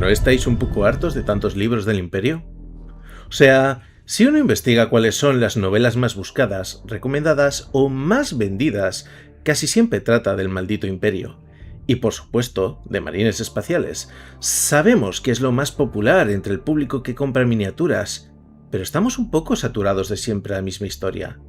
¿No estáis un poco hartos de tantos libros del Imperio? O sea, si uno investiga cuáles son las novelas más buscadas, recomendadas o más vendidas, casi siempre trata del maldito Imperio. Y por supuesto, de marines espaciales. Sabemos que es lo más popular entre el público que compra miniaturas, pero estamos un poco saturados de siempre la misma historia.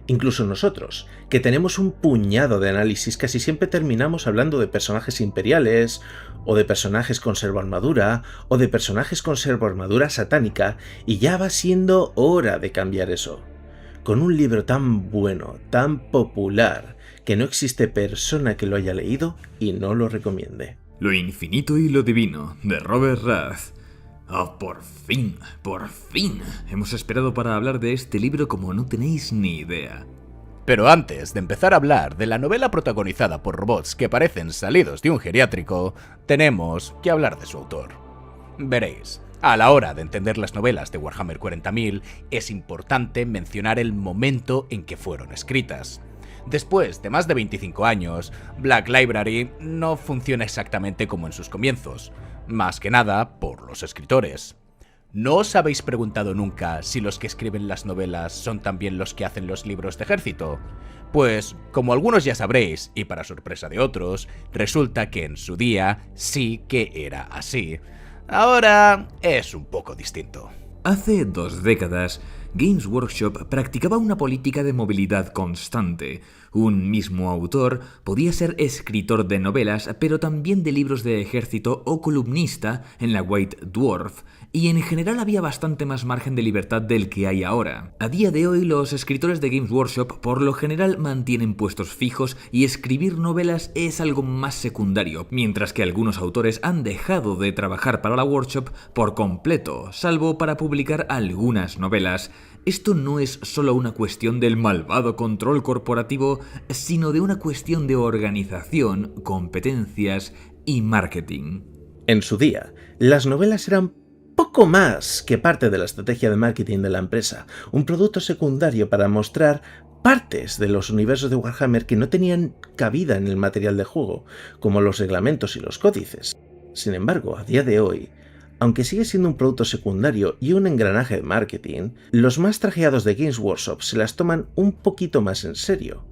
Incluso nosotros, que tenemos un puñado de análisis, casi siempre terminamos hablando de personajes imperiales, o de personajes con servoarmadura, o de personajes con servoarmadura satánica, y ya va siendo hora de cambiar eso. Con un libro tan bueno, tan popular, que no existe persona que lo haya leído y no lo recomiende. Lo infinito y lo divino, de Robert Rath. Oh, por fin. Hemos esperado para hablar de este libro como no tenéis ni idea. Pero antes de empezar a hablar de la novela protagonizada por robots que parecen salidos de un geriátrico, tenemos que hablar de su autor. Veréis, a la hora de entender las novelas de Warhammer 40.000, es importante mencionar el momento en que fueron escritas. Después de más de 25 años, Black Library no funciona exactamente como en sus comienzos, más que nada por los escritores. ¿No os habéis preguntado nunca si los que escriben las novelas son también los que hacen los libros de ejército? Pues, como algunos ya sabréis, y para sorpresa de otros, resulta que en su día sí que era así. Ahora es un poco distinto. Hace 2 décadas, Games Workshop practicaba una política de movilidad constante. Un mismo autor podía ser escritor de novelas, pero también de libros de ejército o columnista en la White Dwarf, y en general había bastante más margen de libertad del que hay ahora. A día de hoy, los escritores de Games Workshop por lo general mantienen puestos fijos y escribir novelas es algo más secundario, mientras que algunos autores han dejado de trabajar para la Workshop por completo, salvo para publicar algunas novelas. Esto no es solo una cuestión del malvado control corporativo, sino de una cuestión de organización, competencias y marketing. En su día, las novelas eran poco más que parte de la estrategia de marketing de la empresa, un producto secundario para mostrar partes de los universos de Warhammer que no tenían cabida en el material de juego, como los reglamentos y los códices. Sin embargo, a día de hoy, aunque sigue siendo un producto secundario y un engranaje de marketing, los más trajeados de Games Workshop se las toman un poquito más en serio.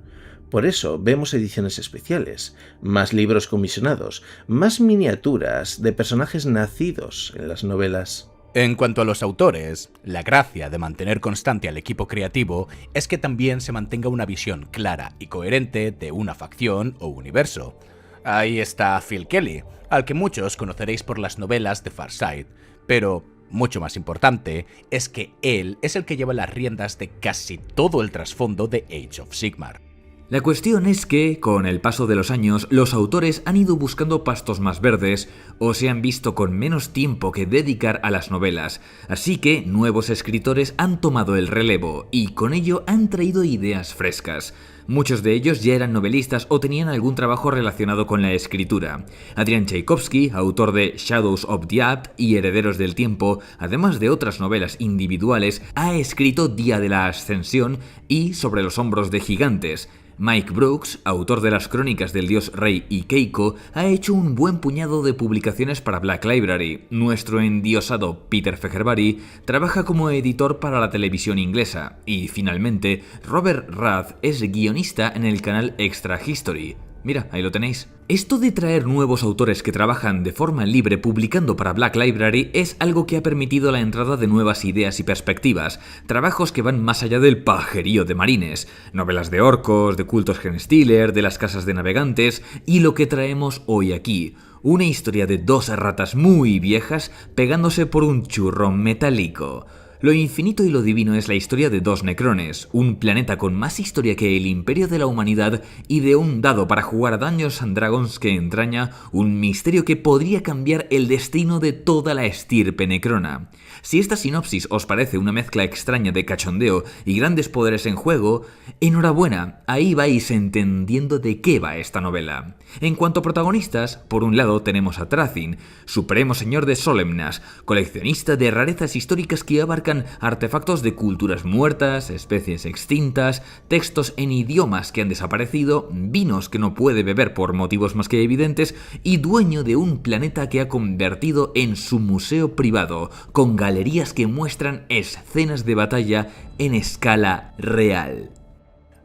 Por eso vemos ediciones especiales, más libros comisionados, más miniaturas de personajes nacidos en las novelas. En cuanto a los autores, la gracia de mantener constante al equipo creativo es que también se mantenga una visión clara y coherente de una facción o universo. Ahí está Phil Kelly, al que muchos conoceréis por las novelas de Farsight, pero mucho más importante es que él es el que lleva las riendas de casi todo el trasfondo de Age of Sigmar. La cuestión es que, con el paso de los años, los autores han ido buscando pastos más verdes o se han visto con menos tiempo que dedicar a las novelas, así que nuevos escritores han tomado el relevo y con ello han traído ideas frescas. Muchos de ellos ya eran novelistas o tenían algún trabajo relacionado con la escritura. Adrian Tchaikovsky, autor de Shadows of the Abt y Herederos del Tiempo, además de otras novelas individuales, ha escrito Día de la Ascensión y Sobre los hombros de gigantes. Mike Brooks, autor de las crónicas del dios Rey y Keiko, ha hecho un buen puñado de publicaciones para Black Library. Nuestro endiosado Peter Fehervary trabaja como editor para la televisión inglesa. Y finalmente, Robert Rath es guionista en el canal Extra History. Mira, ahí lo tenéis. Esto de traer nuevos autores que trabajan de forma libre publicando para Black Library es algo que ha permitido la entrada de nuevas ideas y perspectivas, trabajos que van más allá del pajerío de marines, novelas de orcos, de cultos Genestealer, de las casas de navegantes y lo que traemos hoy aquí, una historia de 2 ratas muy viejas pegándose por un churrón metálico. Lo infinito y lo divino es la historia de 2 Necrones, un planeta con más historia que el imperio de la humanidad y de un dado para jugar a Dungeons and Dragons que entraña un misterio que podría cambiar el destino de toda la estirpe necrona. Si esta sinopsis os parece una mezcla extraña de cachondeo y grandes poderes en juego, enhorabuena, ahí vais entendiendo de qué va esta novela. En cuanto a protagonistas, por un lado tenemos a Thrazin, supremo señor de Solemnas, coleccionista de rarezas históricas que abarcan artefactos de culturas muertas, especies extintas, textos en idiomas que han desaparecido, vinos que no puede beber por motivos más que evidentes y dueño de un planeta que ha convertido en su museo privado, con galerías que muestran escenas de batalla en escala real.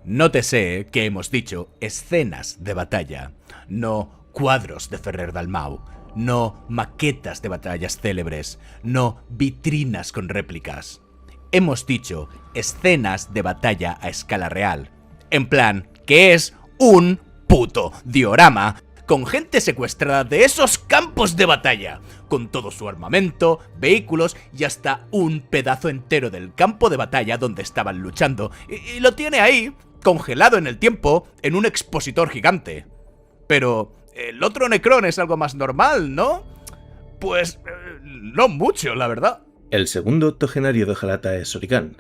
Nótese que hemos dicho escenas de batalla, no cuadros de Ferrer Dalmau, no maquetas de batallas célebres, no vitrinas con réplicas. Hemos dicho escenas de batalla a escala real, en plan que es un puto diorama con gente secuestrada de esos campos de batalla, con todo su armamento, vehículos y hasta un pedazo entero del campo de batalla donde estaban luchando, y lo tiene ahí, congelado en el tiempo, en un expositor gigante. Pero el otro Necrón es algo más normal, ¿no? Pues no mucho, la verdad. El segundo octogenario de Jalata es Origan,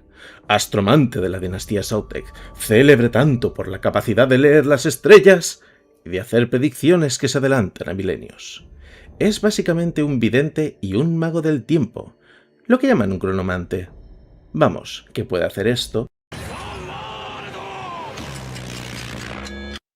astromante de la dinastía Sautek, célebre tanto por la capacidad de leer las estrellas y de hacer predicciones que se adelantan a milenios. Es básicamente un vidente y un mago del tiempo, lo que llaman un cronomante. Vamos, que puede hacer esto,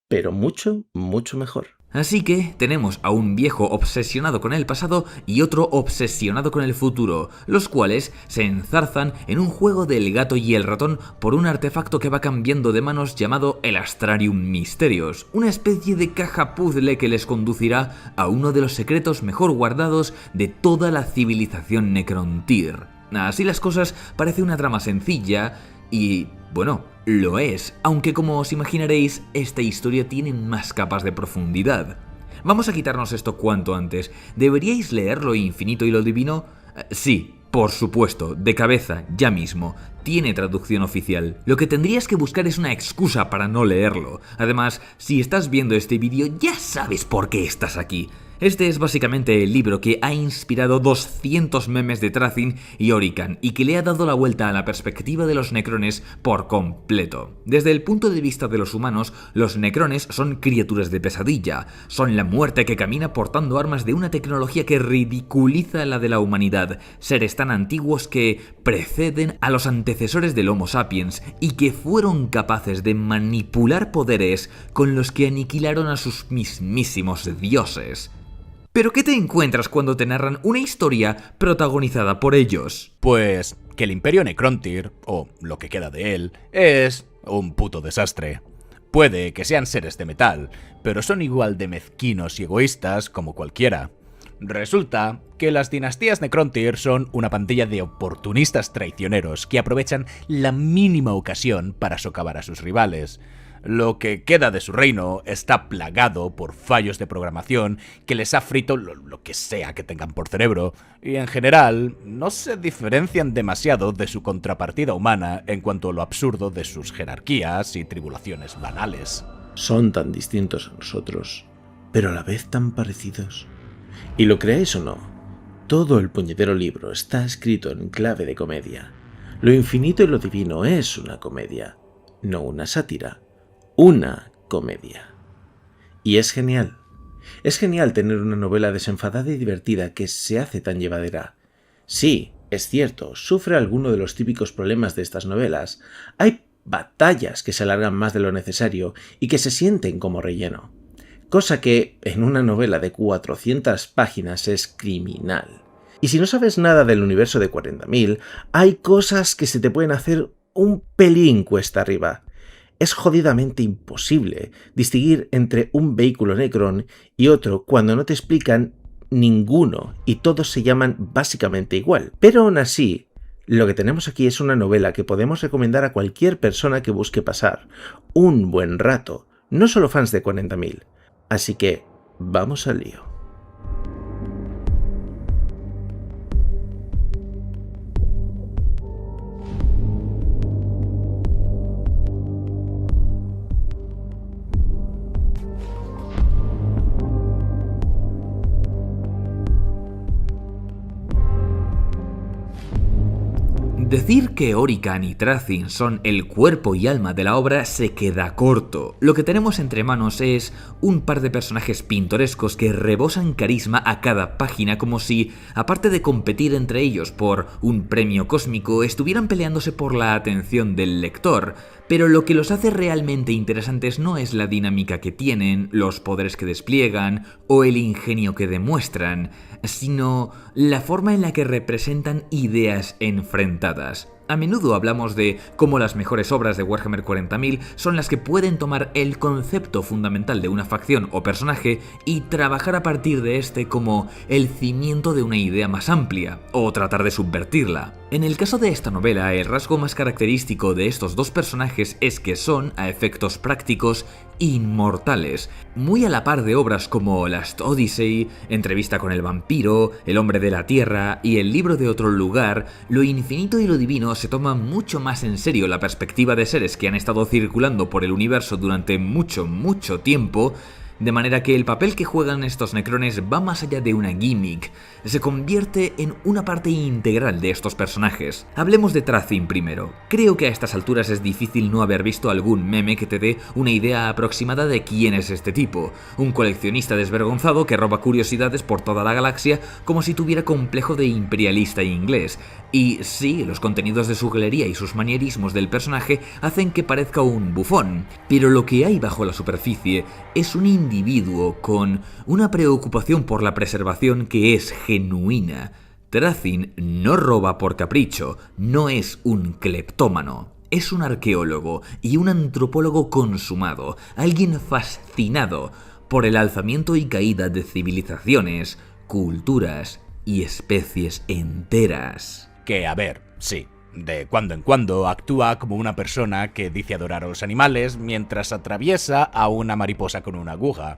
pero mucho, mucho mejor. Así que tenemos a un viejo obsesionado con el pasado y otro obsesionado con el futuro, los cuales se enzarzan en un juego del gato y el ratón por un artefacto que va cambiando de manos llamado el Astrarium Mysterios, una especie de caja puzzle que les conducirá a uno de los secretos mejor guardados de toda la civilización Necrontyr. Así las cosas, parece una trama sencilla y, bueno, lo es, aunque como os imaginaréis, esta historia tiene más capas de profundidad. Vamos a quitarnos esto cuanto antes. ¿Deberíais leer Lo Infinito y lo Divino? Sí, por supuesto, de cabeza, ya mismo. Tiene traducción oficial. Lo que tendrías que buscar es una excusa para no leerlo. Además, si estás viendo este vídeo, ya sabes por qué estás aquí. Este es básicamente el libro que ha inspirado 200 memes de Thrazin y Orican y que le ha dado la vuelta a la perspectiva de los necrones por completo. Desde el punto de vista de los humanos, los necrones son criaturas de pesadilla, son la muerte que camina portando armas de una tecnología que ridiculiza la de la humanidad, seres tan antiguos que preceden a los antecesores del Homo sapiens y que fueron capaces de manipular poderes con los que aniquilaron a sus mismísimos dioses. ¿Pero qué te encuentras cuando te narran una historia protagonizada por ellos? Pues que el Imperio Necrontyr, o lo que queda de él, es un puto desastre. Puede que sean seres de metal, pero son igual de mezquinos y egoístas como cualquiera. Resulta que las dinastías Necrontyr son una pandilla de oportunistas traicioneros que aprovechan la mínima ocasión para socavar a sus rivales. Lo que queda de su reino está plagado por fallos de programación que les ha frito lo que sea que tengan por cerebro, y en general no se diferencian demasiado de su contrapartida humana en cuanto a lo absurdo de sus jerarquías y tribulaciones banales. Son tan distintos a nosotros, pero a la vez tan parecidos. Y lo creáis o no, todo el puñetero libro está escrito en clave de comedia. Lo infinito y lo divino es una comedia, no una sátira. Una comedia. Y es genial. Es genial tener una novela desenfadada y divertida que se hace tan llevadera. Sí, es cierto, sufre alguno de los típicos problemas de estas novelas. Hay batallas que se alargan más de lo necesario y que se sienten como relleno. Cosa que, en una novela de 400 páginas, es criminal. Y si no sabes nada del universo de 40.000, hay cosas que se te pueden hacer un pelín cuesta arriba. Es jodidamente imposible distinguir entre un vehículo Necron y otro cuando no te explican ninguno y todos se llaman básicamente igual. Pero aún así, lo que tenemos aquí es una novela que podemos recomendar a cualquier persona que busque pasar un buen rato, no solo fans de 40.000. Así que, vamos al lío. Decir que Orican y Thracin son el cuerpo y alma de la obra se queda corto. Lo que tenemos entre manos es un par de personajes pintorescos que rebosan carisma a cada página, como si, aparte de competir entre ellos por un premio cósmico, estuvieran peleándose por la atención del lector. Pero lo que los hace realmente interesantes no es la dinámica que tienen, los poderes que despliegan o el ingenio que demuestran, sino la forma en la que representan ideas enfrentadas. A menudo hablamos de cómo las mejores obras de Warhammer 40.000 son las que pueden tomar el concepto fundamental de una facción o personaje y trabajar a partir de este como el cimiento de una idea más amplia, o tratar de subvertirla. En el caso de esta novela, el rasgo más característico de estos dos personajes es que son, a efectos prácticos, inmortales, muy a la par de obras como Last Odyssey, Entrevista con el vampiro, El hombre de la tierra y El libro de otro lugar. Lo infinito y lo divino se toma mucho más en serio la perspectiva de seres que han estado circulando por el universo durante mucho tiempo, de manera que el papel que juegan estos necrones va más allá de una gimmick, se convierte en una parte integral de estos personajes. Hablemos de Thracin primero. Creo que a estas alturas es difícil no haber visto algún meme que te dé una idea aproximada de quién es este tipo. Un coleccionista desvergonzado que roba curiosidades por toda la galaxia como si tuviera complejo de imperialista inglés. Y sí, los contenidos de su galería y sus manierismos del personaje hacen que parezca un bufón, pero lo que hay bajo la superficie es un individuo con una preocupación por la preservación que es genuina. Thracin no roba por capricho, no es un cleptómano. Es un arqueólogo y un antropólogo consumado, alguien fascinado por el alzamiento y caída de civilizaciones, culturas y especies enteras. Que, a ver, sí, de cuando en cuando actúa como una persona que dice adorar a los animales mientras atraviesa a una mariposa con una aguja.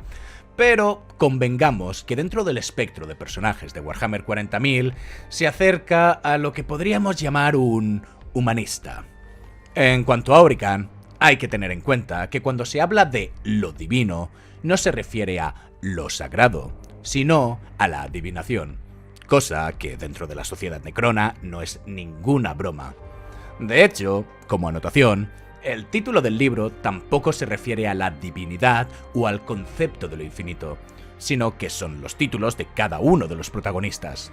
Pero convengamos que dentro del espectro de personajes de Warhammer 40.000 se acerca a lo que podríamos llamar un humanista. En cuanto a Orican, hay que tener en cuenta que cuando se habla de lo divino, no se refiere a lo sagrado, sino a la adivinación. Cosa que dentro de la sociedad necrona no es ninguna broma. De hecho, como anotación, el título del libro tampoco se refiere a la divinidad o al concepto de lo infinito, sino que son los títulos de cada uno de los protagonistas.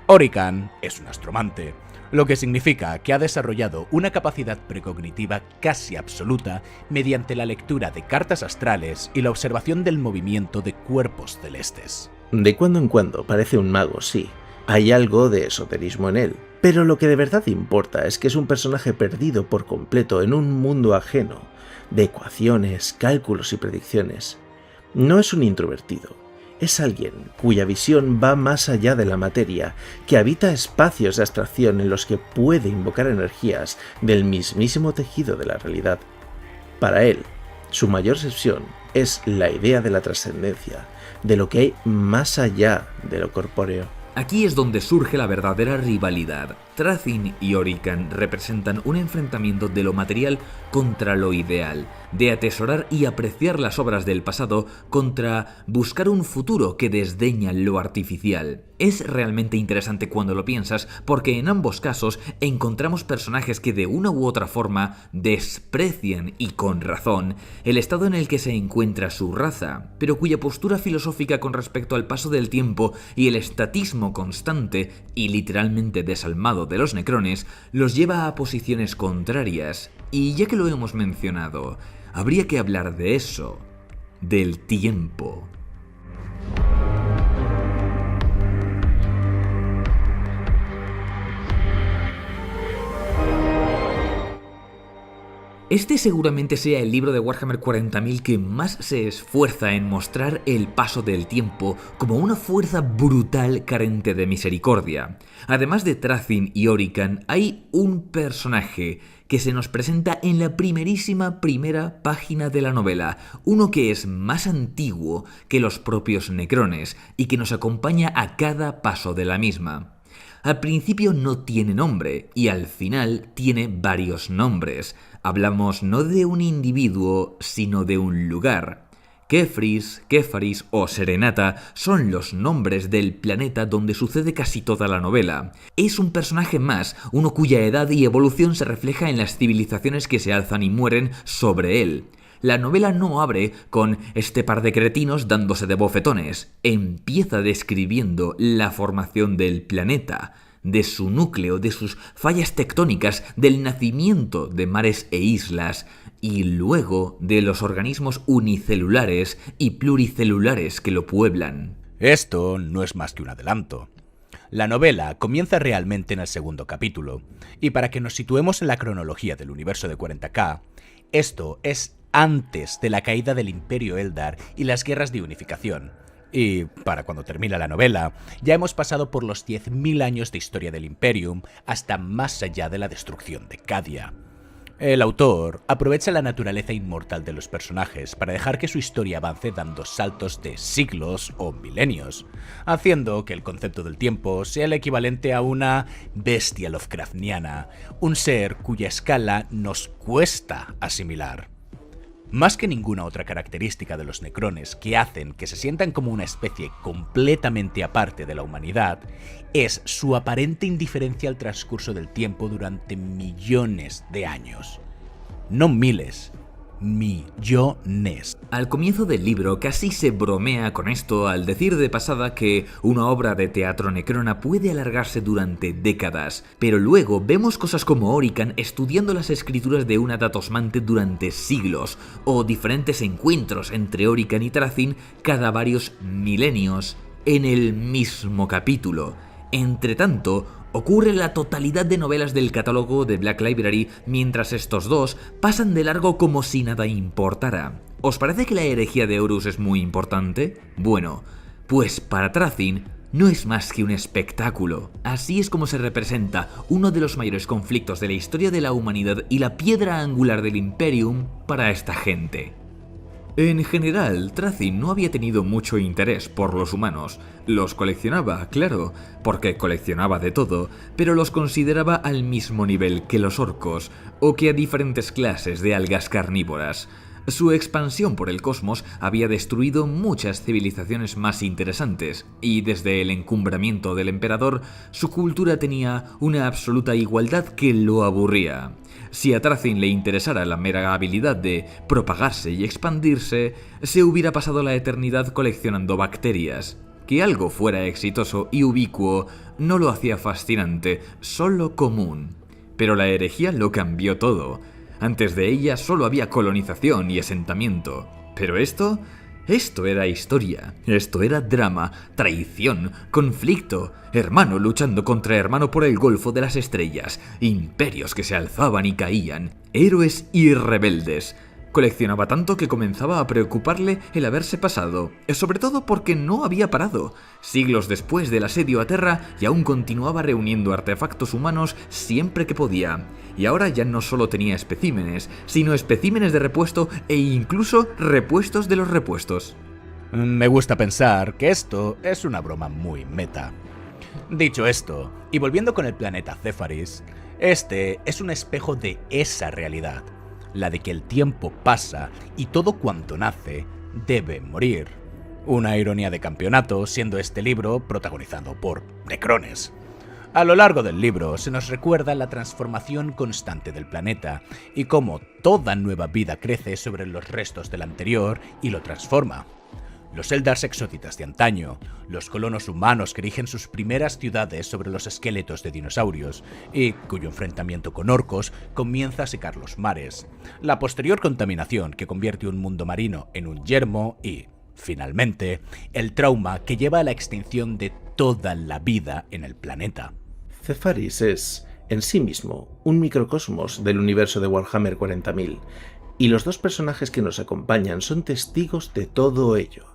Orican es un astromante, lo que significa que ha desarrollado una capacidad precognitiva casi absoluta mediante la lectura de cartas astrales y la observación del movimiento de cuerpos celestes. De cuando en cuando parece un mago, sí. Hay algo de esoterismo en él. Pero lo que de verdad importa es que es un personaje perdido por completo en un mundo ajeno, de ecuaciones, cálculos y predicciones. No es un introvertido. Es alguien cuya visión va más allá de la materia, que habita espacios de abstracción en los que puede invocar energías del mismísimo tejido de la realidad. Para él, su mayor obsesión es la idea de la trascendencia, de lo que hay más allá de lo corpóreo. Aquí es donde surge la verdadera rivalidad. Thracin y Orican representan un enfrentamiento de lo material contra lo ideal, de atesorar y apreciar las obras del pasado contra buscar un futuro que desdeña lo artificial. Es realmente interesante cuando lo piensas, porque en ambos casos encontramos personajes que de una u otra forma desprecian, y con razón, el estado en el que se encuentra su raza, pero cuya postura filosófica con respecto al paso del tiempo y el estatismo constante y literalmente desalmado de los necrones los lleva a posiciones contrarias. Y ya que lo hemos mencionado, habría que hablar de eso, del tiempo. Este seguramente sea el libro de Warhammer 40.000 que más se esfuerza en mostrar el paso del tiempo como una fuerza brutal carente de misericordia. Además de Thracin y Orican, hay un personaje que se nos presenta en la primerísima primera página de la novela, uno que es más antiguo que los propios necrones y que nos acompaña a cada paso de la misma. Al principio no tiene nombre y al final tiene varios nombres. Hablamos no de un individuo, sino de un lugar. Kefris, Kéfaris o Serenata son los nombres del planeta donde sucede casi toda la novela. Es un personaje más, uno cuya edad y evolución se refleja en las civilizaciones que se alzan y mueren sobre él. La novela no abre con este par de cretinos dándose de bofetones. Empieza describiendo la formación del planeta, de su núcleo, de sus fallas tectónicas, del nacimiento de mares e islas, y luego de los organismos unicelulares y pluricelulares que lo pueblan. Esto no es más que un adelanto. La novela comienza realmente en el segundo capítulo, y para que nos situemos en la cronología del universo de 40K, esto es antes de la caída del Imperio Eldar y las guerras de unificación. Y, para cuando termina la novela, ya hemos pasado por los 10.000 años de historia del Imperium hasta más allá de la destrucción de Cadia. El autor aprovecha la naturaleza inmortal de los personajes para dejar que su historia avance dando saltos de siglos o milenios, haciendo que el concepto del tiempo sea el equivalente a una bestia Lovecraftiana, un ser cuya escala nos cuesta asimilar. Más que ninguna otra característica de los necrones que hacen que se sientan como una especie completamente aparte de la humanidad, es su aparente indiferencia al transcurso del tiempo durante millones de años. No miles, millones. Al comienzo del libro casi se bromea con esto al decir de pasada que una obra de teatro necrona puede alargarse durante décadas, pero luego vemos cosas como Orican estudiando las escrituras de una Datosmante durante siglos, o diferentes encuentros entre Orican y Thracin cada varios milenios en el mismo capítulo. Entretanto, ocurre la totalidad de novelas del catálogo de Black Library, mientras estos dos pasan de largo como si nada importara. ¿Os parece que la herejía de Horus es muy importante? Bueno, pues para Thracin no es más que un espectáculo. Así es como se representa uno de los mayores conflictos de la historia de la humanidad y la piedra angular del Imperium para esta gente. En general, Thracin no había tenido mucho interés por los humanos. Los coleccionaba, claro, porque coleccionaba de todo, pero los consideraba al mismo nivel que los orcos, o que a diferentes clases de algas carnívoras. Su expansión por el cosmos había destruido muchas civilizaciones más interesantes, y desde el encumbramiento del emperador, su cultura tenía una absoluta igualdad que lo aburría. Si a Thracin le interesara la mera habilidad de propagarse y expandirse, se hubiera pasado la eternidad coleccionando bacterias. Que algo fuera exitoso y ubicuo no lo hacía fascinante, solo común. Pero la herejía lo cambió todo. Antes de ella solo había colonización y asentamiento. Pero esto era historia. Esto era drama, traición, conflicto, hermano luchando contra hermano por el Golfo de las Estrellas, imperios que se alzaban y caían, héroes y rebeldes. Coleccionaba tanto que comenzaba a preocuparle el haberse pasado, sobre todo porque no había parado. Siglos después del asedio a Terra y aún continuaba reuniendo artefactos humanos siempre que podía. Y ahora ya no solo tenía especímenes, sino especímenes de repuesto e incluso repuestos de los repuestos. Me gusta pensar que esto es una broma muy meta. Dicho esto, y volviendo con el planeta Céfaris, este es un espejo de esa realidad. La de que el tiempo pasa y todo cuanto nace debe morir. Una ironía de campeonato, siendo este libro protagonizado por necrones. A lo largo del libro se nos recuerda la transformación constante del planeta y cómo toda nueva vida crece sobre los restos del anterior y lo transforma. Los Eldars exóditas de antaño, los colonos humanos que erigen sus primeras ciudades sobre los esqueletos de dinosaurios y cuyo enfrentamiento con orcos comienza a secar los mares, la posterior contaminación que convierte un mundo marino en un yermo y, finalmente, el trauma que lleva a la extinción de toda la vida en el planeta. Céfaris es, en sí mismo, un microcosmos del universo de Warhammer 40.000, y los dos personajes que nos acompañan son testigos de todo ello.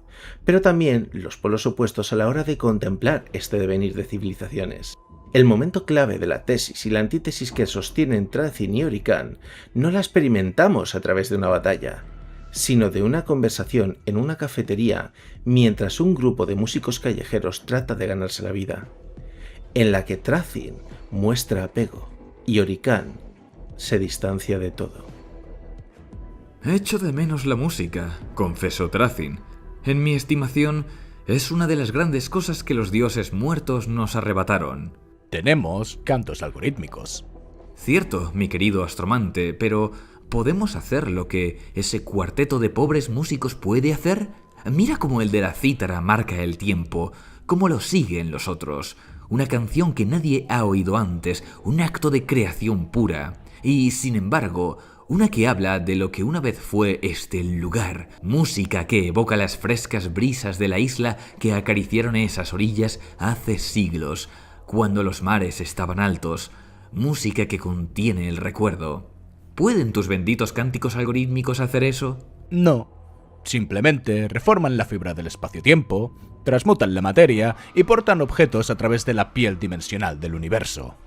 Pero también los polos opuestos a la hora de contemplar este devenir de civilizaciones. El momento clave de la tesis y la antítesis que sostienen Thracin y Orican no la experimentamos a través de una batalla, sino de una conversación en una cafetería mientras un grupo de músicos callejeros trata de ganarse la vida, en la que Thracin muestra apego y Orican se distancia de todo. Echo de menos la música, confesó Thracin. En mi estimación, es una de las grandes cosas que los dioses muertos nos arrebataron. Tenemos cantos algorítmicos. Cierto, mi querido astromante, pero ¿podemos hacer lo que ese cuarteto de pobres músicos puede hacer? Mira cómo el de la cítara marca el tiempo, cómo lo siguen los otros. Una canción que nadie ha oído antes, un acto de creación pura. Y, sin embargo, una que habla de lo que una vez fue este lugar. Música que evoca las frescas brisas de la isla que acariciaron esas orillas hace siglos, cuando los mares estaban altos. Música que contiene el recuerdo. ¿Pueden tus benditos cánticos algorítmicos hacer eso? No. Simplemente reforman la fibra del espacio-tiempo, transmutan la materia y portan objetos a través de la piel dimensional del universo.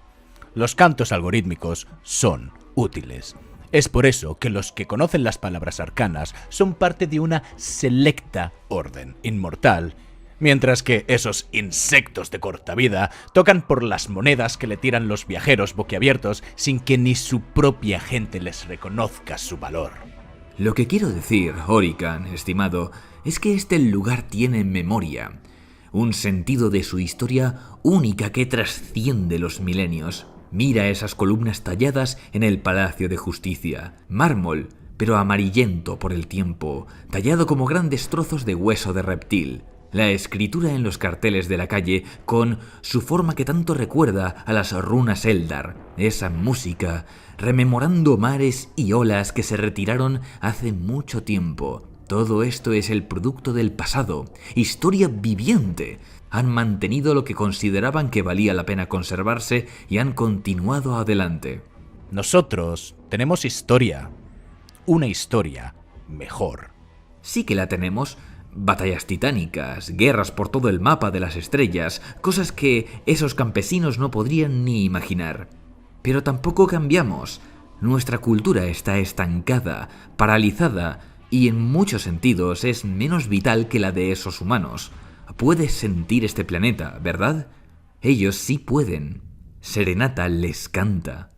Los cantos algorítmicos son útiles. Es por eso que los que conocen las palabras arcanas son parte de una selecta orden inmortal, mientras que esos insectos de corta vida tocan por las monedas que le tiran los viajeros boquiabiertos sin que ni su propia gente les reconozca su valor. Lo que quiero decir, Orican, estimado, es que este lugar tiene memoria, un sentido de su historia única que trasciende los milenios. Mira esas columnas talladas en el Palacio de Justicia, mármol, pero amarillento por el tiempo, tallado como grandes trozos de hueso de reptil. La escritura en los carteles de la calle, con su forma que tanto recuerda a las runas Eldar, esa música, rememorando mares y olas que se retiraron hace mucho tiempo. Todo esto es el producto del pasado, historia viviente. Han mantenido lo que consideraban que valía la pena conservarse y han continuado adelante. Nosotros tenemos historia. Una historia mejor. Sí que la tenemos. Batallas titánicas, guerras por todo el mapa de las estrellas, cosas que esos campesinos no podrían ni imaginar. Pero tampoco cambiamos. Nuestra cultura está estancada, paralizada y en muchos sentidos es menos vital que la de esos humanos. Puedes sentir este planeta, ¿verdad? Ellos sí pueden. Serenata les canta.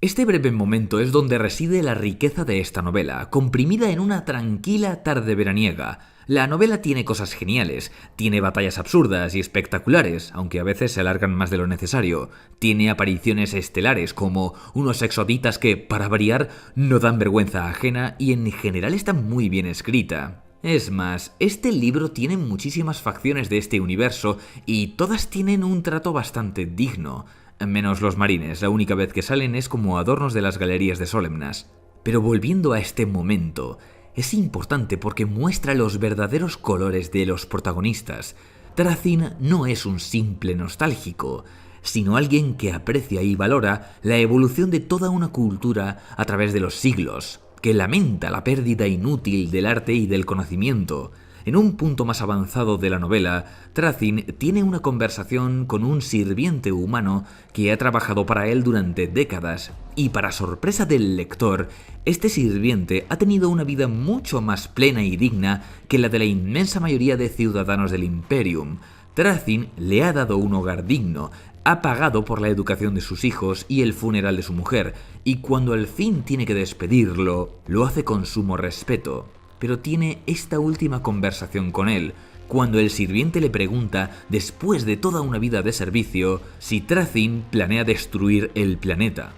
Este breve momento es donde reside la riqueza de esta novela, comprimida en una tranquila tarde veraniega. La novela tiene cosas geniales, tiene batallas absurdas y espectaculares, aunque a veces se alargan más de lo necesario. Tiene apariciones estelares como unos exoditas que, para variar, no dan vergüenza ajena y en general está muy bien escrita. Es más, este libro tiene muchísimas facciones de este universo y todas tienen un trato bastante digno. Menos los marines, la única vez que salen es como adornos de las galerías de Solemnas. Pero volviendo a este momento, es importante porque muestra los verdaderos colores de los protagonistas. Thracin no es un simple nostálgico, sino alguien que aprecia y valora la evolución de toda una cultura a través de los siglos, que lamenta la pérdida inútil del arte y del conocimiento. En un punto más avanzado de la novela, Thracin tiene una conversación con un sirviente humano que ha trabajado para él durante décadas, y para sorpresa del lector, este sirviente ha tenido una vida mucho más plena y digna que la de la inmensa mayoría de ciudadanos del Imperium. Thracin le ha dado un hogar digno, ha pagado por la educación de sus hijos y el funeral de su mujer, y cuando al fin tiene que despedirlo, lo hace con sumo respeto. Pero tiene esta última conversación con él, cuando el sirviente le pregunta, después de toda una vida de servicio, si Thracin planea destruir el planeta.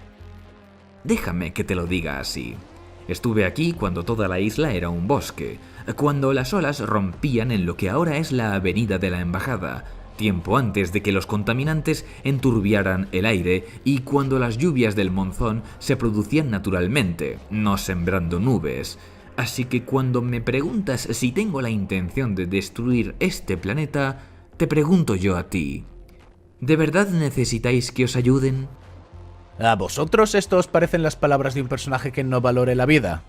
Déjame que te lo diga así. Estuve aquí cuando toda la isla era un bosque, cuando las olas rompían en lo que ahora es la avenida de la embajada, tiempo antes de que los contaminantes enturbiaran el aire y cuando las lluvias del monzón se producían naturalmente, no sembrando nubes. Así que cuando me preguntas si tengo la intención de destruir este planeta, te pregunto yo a ti. ¿De verdad necesitáis que os ayuden? ¿A vosotros esto os parecen las palabras de un personaje que no valore la vida?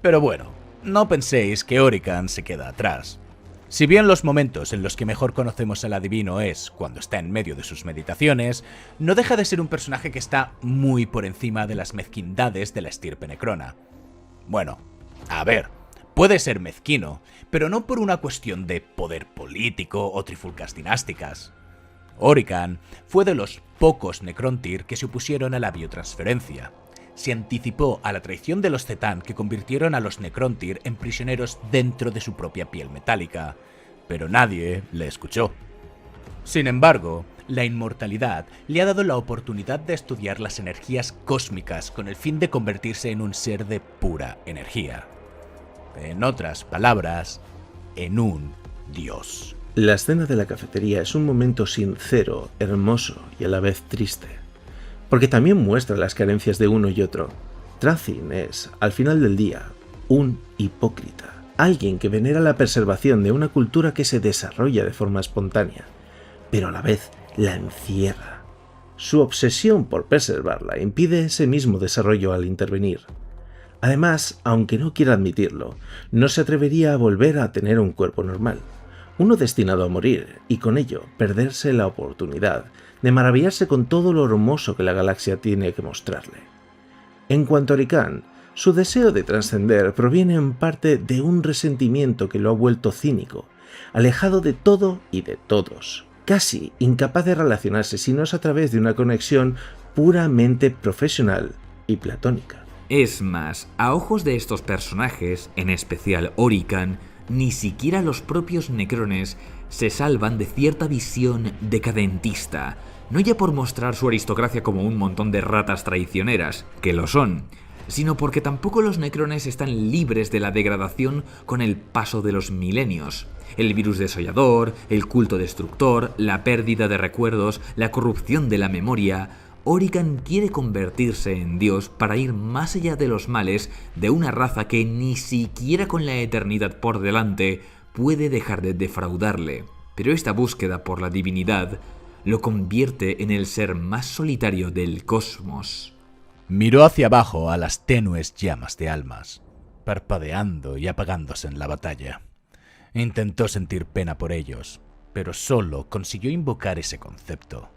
Pero bueno, no penséis que Orican se queda atrás. Si bien los momentos en los que mejor conocemos al adivino es cuando está en medio de sus meditaciones, no deja de ser un personaje que está muy por encima de las mezquindades de la estirpe necrona. Bueno, a ver, puede ser mezquino, pero no por una cuestión de poder político o trifulcas dinásticas. Orican fue de los pocos Necrontyr que se opusieron a la biotransferencia. se anticipó a la traición de los Cetán que convirtieron a los Necrontyr en prisioneros dentro de su propia piel metálica, pero nadie le escuchó. Sin embargo, la inmortalidad le ha dado la oportunidad de estudiar las energías cósmicas con el fin de convertirse en un ser de pura energía. En otras palabras, en un dios. La escena de la cafetería es un momento sincero, hermoso y a la vez triste, porque también muestra las carencias de uno y otro. Thracyn es, al final del día, un hipócrita, alguien que venera la preservación de una cultura que se desarrolla de forma espontánea, pero a la vez la encierra. Su obsesión por preservarla impide ese mismo desarrollo al intervenir. Además, aunque no quiera admitirlo, no se atrevería a volver a tener un cuerpo normal, uno destinado a morir y con ello perderse la oportunidad de maravillarse con todo lo hermoso que la galaxia tiene que mostrarle. En cuanto a Orican, su deseo de trascender proviene en parte de un resentimiento que lo ha vuelto cínico, alejado de todo y de todos, casi incapaz de relacionarse si no es a través de una conexión puramente profesional y platónica. Es más, a ojos de estos personajes, en especial Orican, ni siquiera los propios Necrones se salvan de cierta visión decadentista, no ya por mostrar su aristocracia como un montón de ratas traicioneras, que lo son, sino porque tampoco los Necrones están libres de la degradación con el paso de los milenios. El virus desollador, el culto destructor, la pérdida de recuerdos, la corrupción de la memoria. Orican quiere convertirse en Dios para ir más allá de los males de una raza que ni siquiera con la eternidad por delante puede dejar de defraudarle. Pero esta búsqueda por la divinidad lo convierte en el ser más solitario del cosmos. Miró hacia abajo a las tenues llamas de almas, parpadeando y apagándose en la batalla. Intentó sentir pena por ellos, pero solo consiguió invocar ese concepto.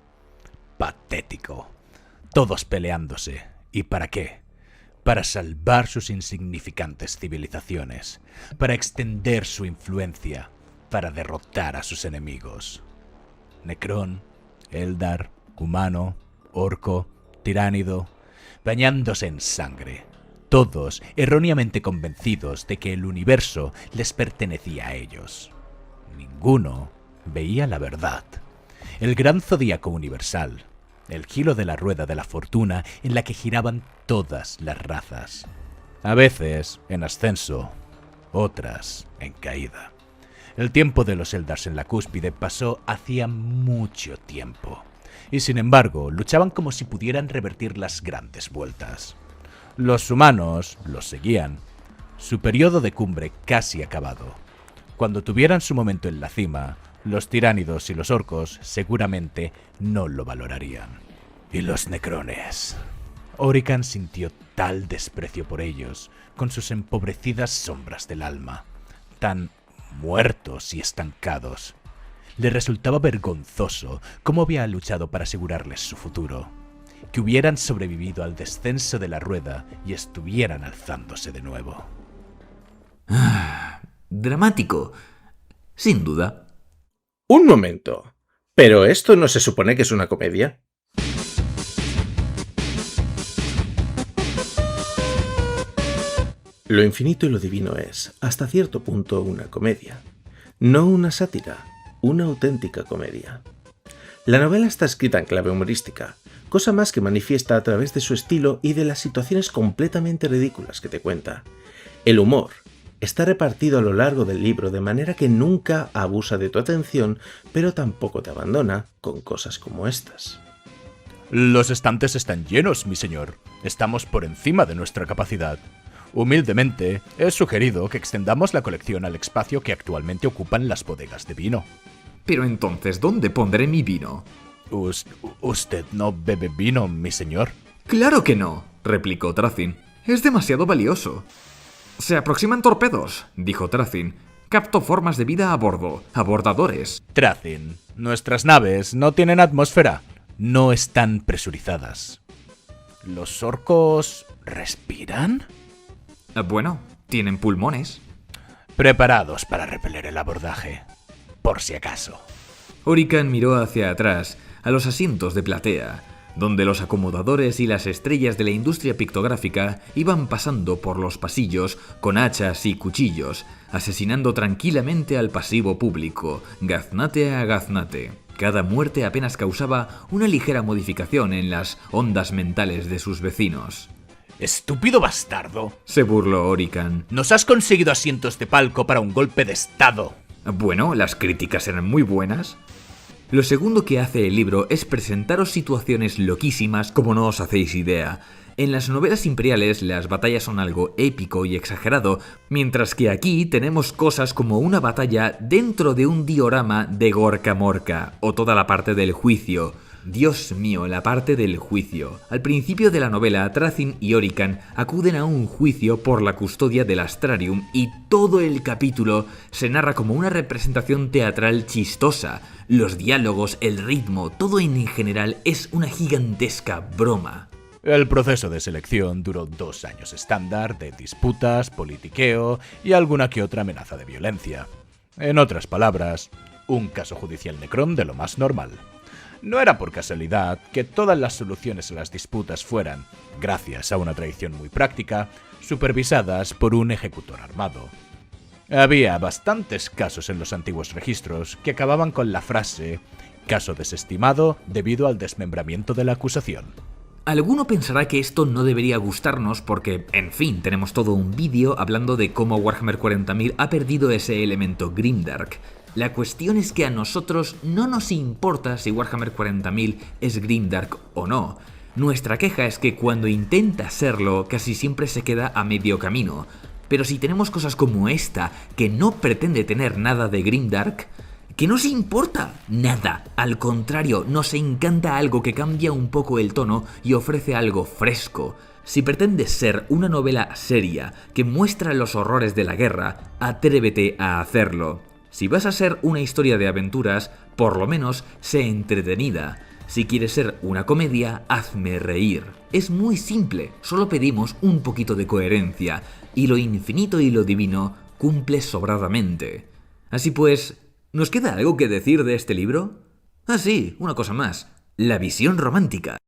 Patético. Todos peleándose. ¿Y para qué? Para salvar sus insignificantes civilizaciones, para extender su influencia, para derrotar a sus enemigos. Necrón, Eldar, humano, orco, tiránido, bañándose en sangre, todos erróneamente convencidos de que el universo les pertenecía a ellos. Ninguno veía la verdad. El gran zodíaco universal, el giro de la rueda de la fortuna en la que giraban todas las razas. A veces en ascenso, otras en caída. El tiempo de los Eldars en la cúspide pasó hacía mucho tiempo, y sin embargo luchaban como si pudieran revertir las grandes vueltas. Los humanos los seguían, su periodo de cumbre casi acabado. Cuando tuvieran su momento en la cima, los tiránidos y los orcos seguramente no lo valorarían. Y los necrones. Orican sintió tal desprecio por ellos, con sus empobrecidas sombras del alma, tan muertos y estancados. Le resultaba vergonzoso cómo había luchado para asegurarles su futuro, que hubieran sobrevivido al descenso de la rueda y estuvieran alzándose de nuevo. Dramático, sin duda. Un momento. ¿Pero esto no se supone que es una comedia? Lo infinito y lo divino es, hasta cierto punto, una comedia. No una sátira, una auténtica comedia. La novela está escrita en clave humorística, cosa más que manifiesta a través de su estilo y de las situaciones completamente ridículas que te cuenta. El humor está repartido a lo largo del libro de manera que nunca abusa de tu atención, pero tampoco te abandona con cosas como estas. Los estantes están llenos, mi señor. Estamos por encima de nuestra capacidad. Humildemente, he sugerido que extendamos la colección al espacio que actualmente ocupan las bodegas de vino. Pero entonces, ¿dónde pondré mi vino? ¿Usted no bebe vino, mi señor? ¡Claro que no!, replicó Thracyn. Es demasiado valioso. Se aproximan torpedos, dijo Thracyn. Capto formas de vida a bordo, abordadores. Thracyn, nuestras naves no tienen atmósfera. No están presurizadas. ¿Los orcos respiran? Bueno, tienen pulmones. Preparados para repeler el abordaje, por si acaso. Orican miró hacia atrás, a los asientos de platea. donde los acomodadores y las estrellas de la industria pictográfica iban pasando por los pasillos con hachas y cuchillos, asesinando tranquilamente al pasivo público, gaznate a gaznate. Cada muerte apenas causaba una ligera modificación en las ondas mentales de sus vecinos. ¡Estúpido bastardo! Se burló Orican. ¡Nos has conseguido asientos de palco para un golpe de estado! Bueno, las críticas eran muy buenas. Lo segundo que hace el libro es presentaros situaciones loquísimas como no os hacéis idea. En las novelas imperiales las batallas son algo épico y exagerado, mientras que aquí tenemos cosas como una batalla dentro de un diorama de Gorka Morka, o toda la parte del juicio. Dios mío, la parte del juicio. Al principio de la novela, Trazyn y Orican acuden a un juicio por la custodia del Astrarium y todo el capítulo se narra como una representación teatral chistosa. Los diálogos, el ritmo, todo en general es una gigantesca broma. El proceso de selección duró 2 años estándar de disputas, politiqueo y alguna que otra amenaza de violencia. En otras palabras, un caso judicial Necrón de lo más normal. No era por casualidad que todas las soluciones a las disputas fueran, gracias a una tradición muy práctica, supervisadas por un ejecutor armado. Había bastantes casos en los antiguos registros que acababan con la frase «caso desestimado debido al desmembramiento de la acusación». Alguno pensará que esto no debería gustarnos porque, en fin, tenemos todo un vídeo hablando de cómo Warhammer 40.000 ha perdido ese elemento grimdark. La cuestión es que a nosotros no nos importa si Warhammer 40.000 es grimdark o no. Nuestra queja es que cuando intenta serlo casi siempre se queda a medio camino. Pero si tenemos cosas como esta, que no pretende tener nada de grimdark, ¿qué nos importa? Nada. Al contrario, nos encanta algo que cambia un poco el tono y ofrece algo fresco. Si pretendes ser una novela seria que muestra los horrores de la guerra, atrévete a hacerlo. Si vas a ser una historia de aventuras, por lo menos sé entretenida. Si quieres ser una comedia, hazme reír. Es muy simple, solo pedimos un poquito de coherencia, y lo infinito y lo divino cumple sobradamente. Así pues, ¿nos queda algo que decir de este libro? Ah, sí, una cosa más. La visión romántica.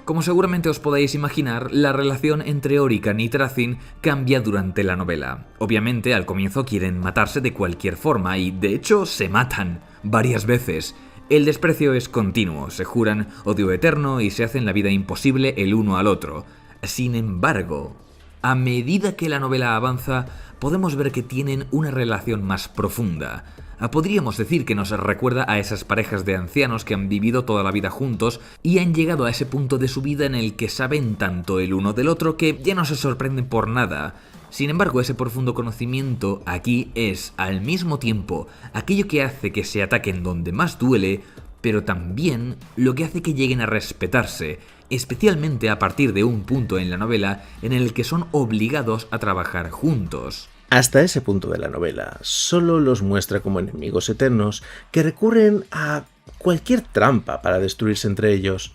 Como seguramente os podéis imaginar, la relación entre Orican y Trazyn cambia durante la novela. Obviamente, al comienzo quieren matarse de cualquier forma y, de hecho, se matan varias veces. El desprecio es continuo, se juran odio eterno y se hacen la vida imposible el uno al otro. Sin embargo, a medida que la novela avanza, podemos ver que tienen una relación más profunda. Podríamos decir que nos recuerda a esas parejas de ancianos que han vivido toda la vida juntos y han llegado a ese punto de su vida en el que saben tanto el uno del otro que ya no se sorprenden por nada. Sin embargo, ese profundo conocimiento aquí es, al mismo tiempo, aquello que hace que se ataquen donde más duele, pero también lo que hace que lleguen a respetarse, especialmente a partir de un punto en la novela en el que son obligados a trabajar juntos. Hasta ese punto de la novela, solo los muestra como enemigos eternos que recurren a cualquier trampa para destruirse entre ellos,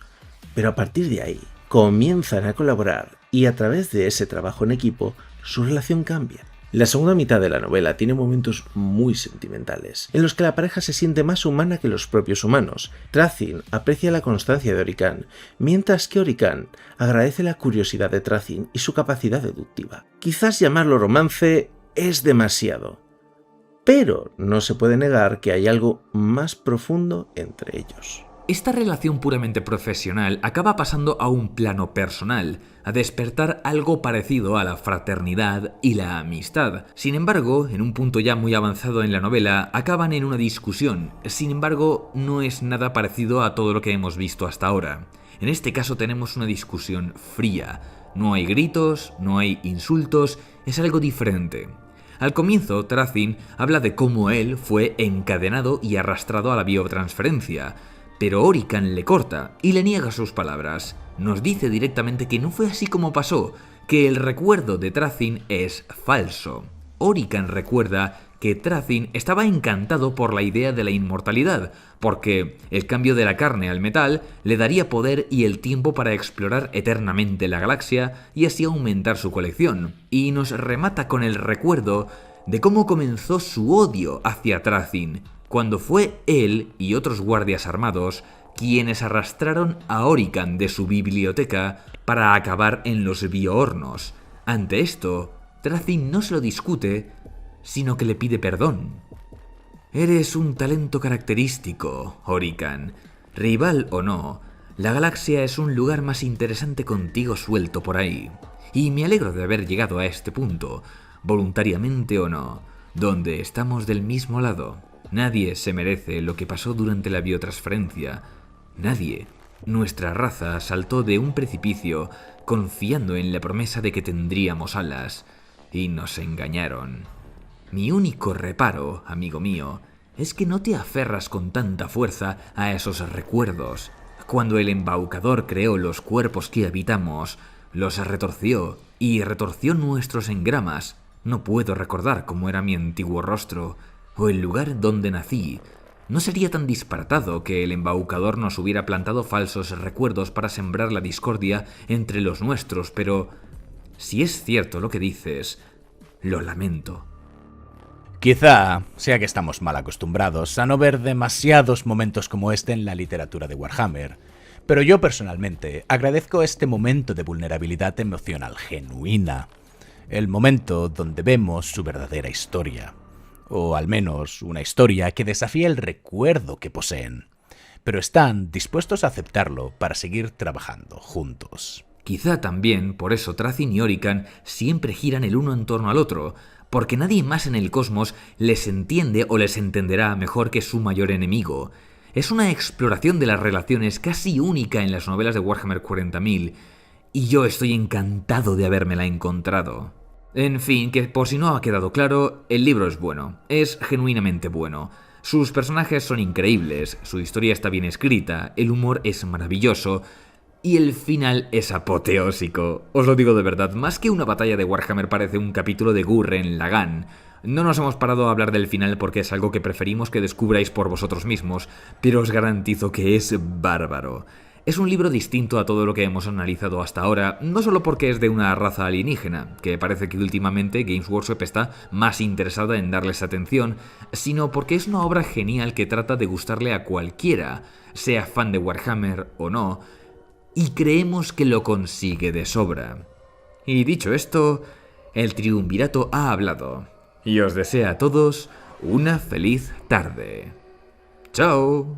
pero a partir de ahí comienzan a colaborar y a través de ese trabajo en equipo su relación cambia. La segunda mitad de la novela tiene momentos muy sentimentales, en los que la pareja se siente más humana que los propios humanos. Trazyn aprecia la constancia de Orican, mientras que Orican agradece la curiosidad de Trazyn y su capacidad deductiva. Quizás llamarlo romance es demasiado, pero no se puede negar que hay algo más profundo entre ellos. Esta relación puramente profesional acaba pasando a un plano personal, a despertar algo parecido a la fraternidad y la amistad. Sin embargo, en un punto ya muy avanzado en la novela, acaban en una discusión. Sin embargo, no es nada parecido a todo lo que hemos visto hasta ahora. En este caso tenemos una discusión fría. No hay gritos, no hay insultos, es algo diferente. Al comienzo, Trazyn habla de cómo él fue encadenado y arrastrado a la biotransferencia, pero Orican le corta y le niega sus palabras. Nos dice directamente que no fue así como pasó, que el recuerdo de Trazyn es falso. Orican recuerda que Thrasin estaba encantado por la idea de la inmortalidad, porque el cambio de la carne al metal le daría poder y el tiempo para explorar eternamente la galaxia y así aumentar su colección, y nos remata con el recuerdo de cómo comenzó su odio hacia Thrasin, cuando fue él y otros guardias armados quienes arrastraron a Orican de su biblioteca para acabar en los biohornos. Ante esto, Thrasin no se lo discute, sino que le pide perdón. Eres un talento característico, Orican. Rival o no, la galaxia es un lugar más interesante contigo suelto por ahí. Y me alegro de haber llegado a este punto, voluntariamente o no, donde estamos del mismo lado. Nadie se merece lo que pasó durante la biotransferencia. Nadie. Nuestra raza saltó de un precipicio confiando en la promesa de que tendríamos alas, y nos engañaron. Mi único reparo, amigo mío, es que no te aferras con tanta fuerza a esos recuerdos. Cuando el embaucador creó los cuerpos que habitamos, los retorció y retorció nuestros engramas. No puedo recordar cómo era mi antiguo rostro o el lugar donde nací. No sería tan disparatado que el embaucador nos hubiera plantado falsos recuerdos para sembrar la discordia entre los nuestros, pero si es cierto lo que dices, lo lamento. Quizá sea que estamos mal acostumbrados a no ver demasiados momentos como este en la literatura de Warhammer, pero yo personalmente agradezco este momento de vulnerabilidad emocional genuina, el momento donde vemos su verdadera historia, o al menos una historia que desafía el recuerdo que poseen, pero están dispuestos a aceptarlo para seguir trabajando juntos. Quizá también por eso Thrasin y Orican siempre giran el uno en torno al otro, porque nadie más en el cosmos les entiende o les entenderá mejor que su mayor enemigo. Es una exploración de las relaciones casi única en las novelas de Warhammer 40.000, y yo estoy encantado de habérmela encontrado. En fin, que por si no ha quedado claro, el libro es bueno, es genuinamente bueno. Sus personajes son increíbles, su historia está bien escrita, el humor es maravilloso, y el final es apoteósico. Os lo digo de verdad, más que una batalla de Warhammer parece un capítulo de Gurren Lagann. No nos hemos parado a hablar del final porque es algo que preferimos que descubráis por vosotros mismos, pero os garantizo que es bárbaro. Es un libro distinto a todo lo que hemos analizado hasta ahora, no solo porque es de una raza alienígena, que parece que últimamente Games Workshop está más interesada en darles atención, sino porque es una obra genial que trata de gustarle a cualquiera, sea fan de Warhammer o no, y creemos que lo consigue de sobra. Y dicho esto, el triunvirato ha hablado, y os desea a todos una feliz tarde. ¡Chao!